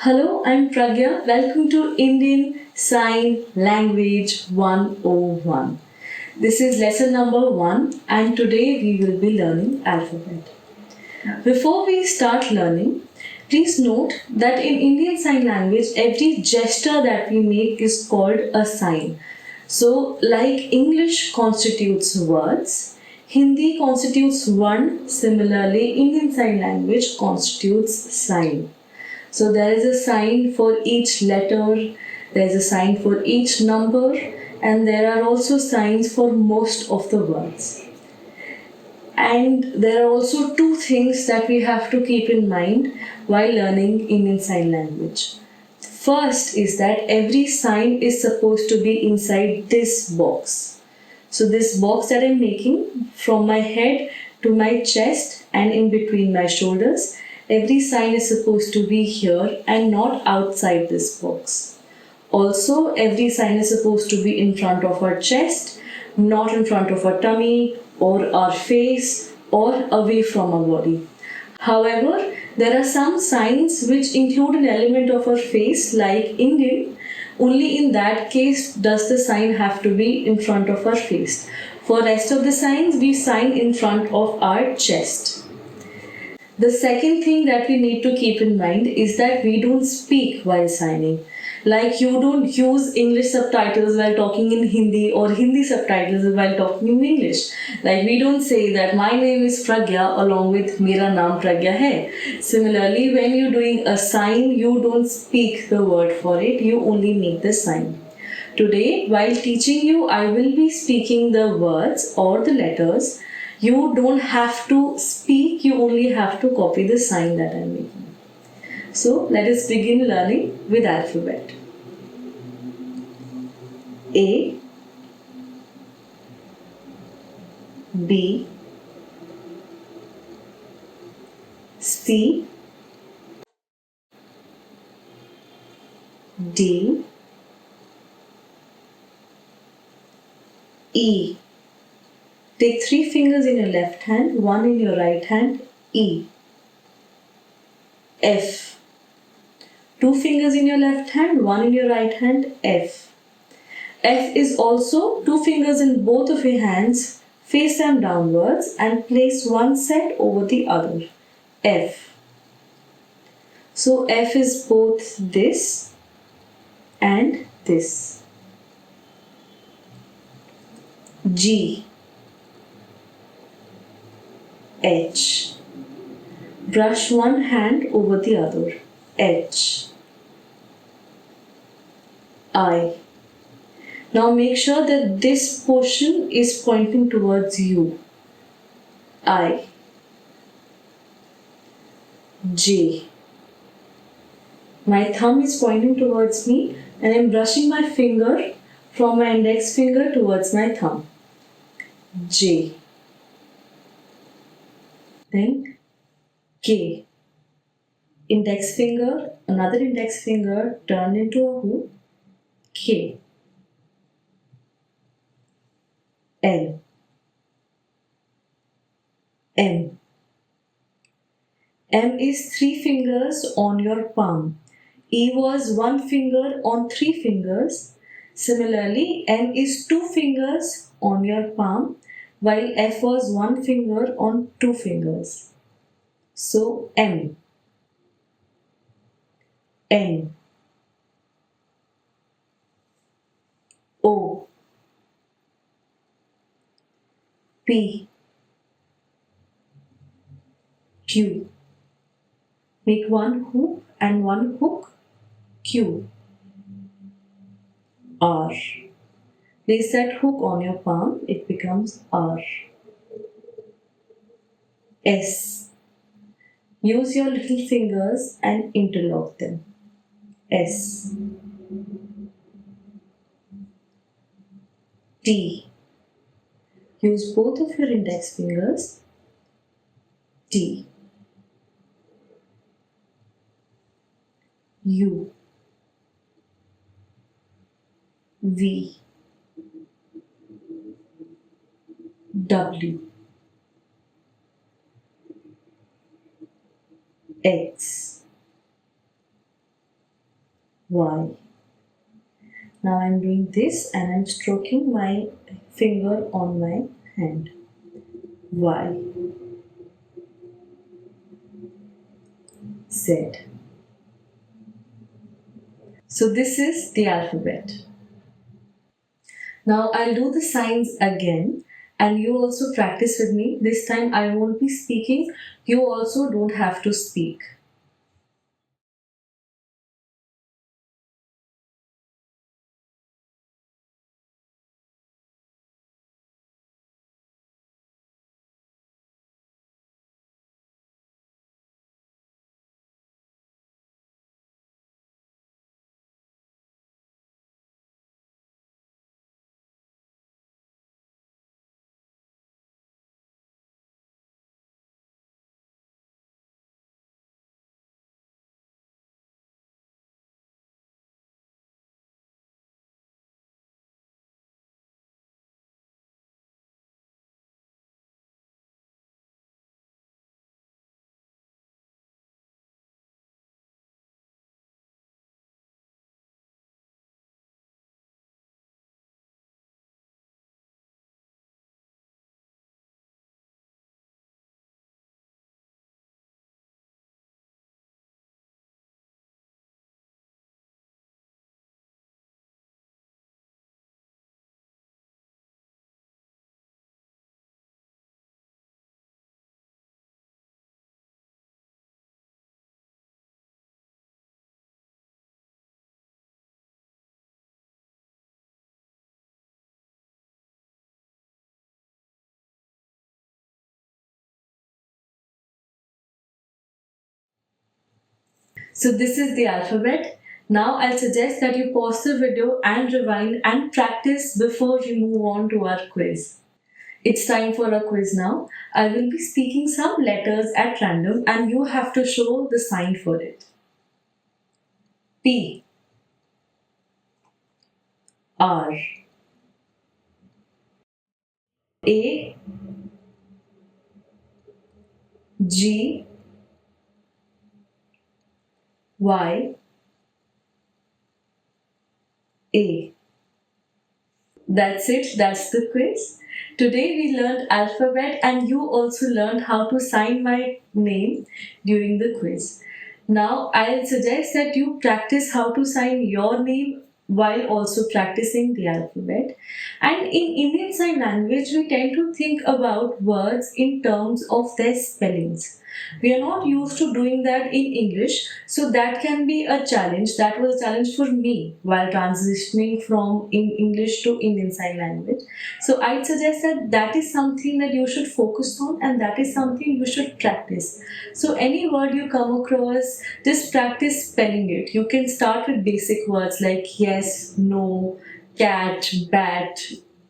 Hello, I'm Pragya. Welcome to Indian Sign Language 101. This is lesson number 1 and today we will be learning alphabet. Before we start learning, please note that in Indian Sign Language, every gesture that we make is called a sign. So, like English constitutes words, Hindi constitutes word, similarly, Indian Sign Language constitutes sign. So there is a sign for each letter, there is a sign for each number, and there are also signs for most of the words. And there are also two things that we have to keep in mind while learning Indian Sign Language. First is that every sign is supposed to be inside this box. So this box that I'm making from my head to my chest and in between my shoulders, every sign is supposed to be here and not outside this box. Also, every sign is supposed to be in front of our chest, not in front of our tummy or our face or away from our body. However, there are some signs which include an element of our face like Indian. Only in that case does the sign have to be in front of our face. For rest of the signs, we sign in front of our chest. The second thing that we need to keep in mind is that we don't speak while signing. Like you don't use English subtitles while talking in Hindi or Hindi subtitles while talking in English. Like we don't say that my name is Pragya along with Mera naam Pragya hai. Similarly, when you're doing a sign, you don't speak the word for it, you only make the sign. Today, while teaching you, I will be speaking the words or the letters. You don't have to speak, you only have to copy the sign that I am making. So let us begin learning with alphabet. A, B, C, D, E. Take 3 fingers in your left hand, 1 in your right hand, E. F. 2 fingers in your left hand, 1 in your right hand, F. F is also 2 fingers in both of your hands, face them downwards and place one set over the other, F. So F is both this and this. G. H. Brush one hand over the other. H. I. Now make sure that this portion is pointing towards you. I. J. My thumb is pointing towards me and I am brushing my finger from my index finger towards my thumb. J. Then K. Index finger, another index finger turned into a hoop. K. L. M. M is 3 fingers on your palm. E was 1 finger on 3 fingers. Similarly, N is 2 fingers on your palm, while F was 1 finger on 2 fingers. So, M. N. O. P. Q. Make one hoop and one hook. Q. R. Place that hook on your palm, it becomes R. S. Use your little fingers and interlock them. S. T. Use both of your index fingers. T. U. V. W. X. Y. Now I'm doing this and I'm stroking my finger on my hand. Y. Z. So this is the alphabet. Now I'll do the signs again and you also practice with me. This time I won't be speaking. You also don't have to speak. So this is the alphabet. Now I'll suggest that you pause the video and rewind and practice before we move on to our quiz. It's time for a quiz now. I will be speaking some letters at random and you have to show the sign for it. P, R, A, G, Y, A. That's it, that's the quiz. Today we learned alphabet and you also learned how to sign my name during the quiz. Now I'll suggest that you practice how to sign your name while also practicing the alphabet. And in Indian Sign Language, we tend to think about words in terms of their spellings. We are not used to doing that in English, so that can be a challenge. That was a challenge for me while transitioning from English to Indian Sign Language. So I'd suggest that that is something that you should focus on and that is something you should practice. So any word you come across, just practice spelling it. You can start with basic words like yes, no, cat, bat.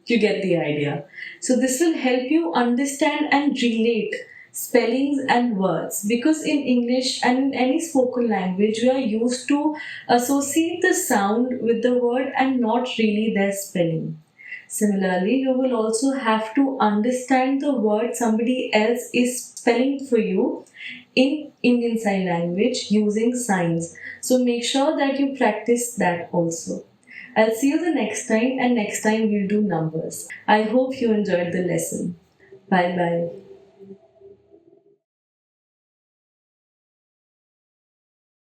You get the idea. So this will help you understand and relate spellings and words, because in English and in any spoken language we are used to associate the sound with the word and not really their spelling. Similarly, you will also have to understand the word somebody else is spelling for you in Indian Sign Language using signs. So make sure that you practice that also. I'll see you the next time, and next time we'll do numbers. I hope you enjoyed the lesson. Bye bye.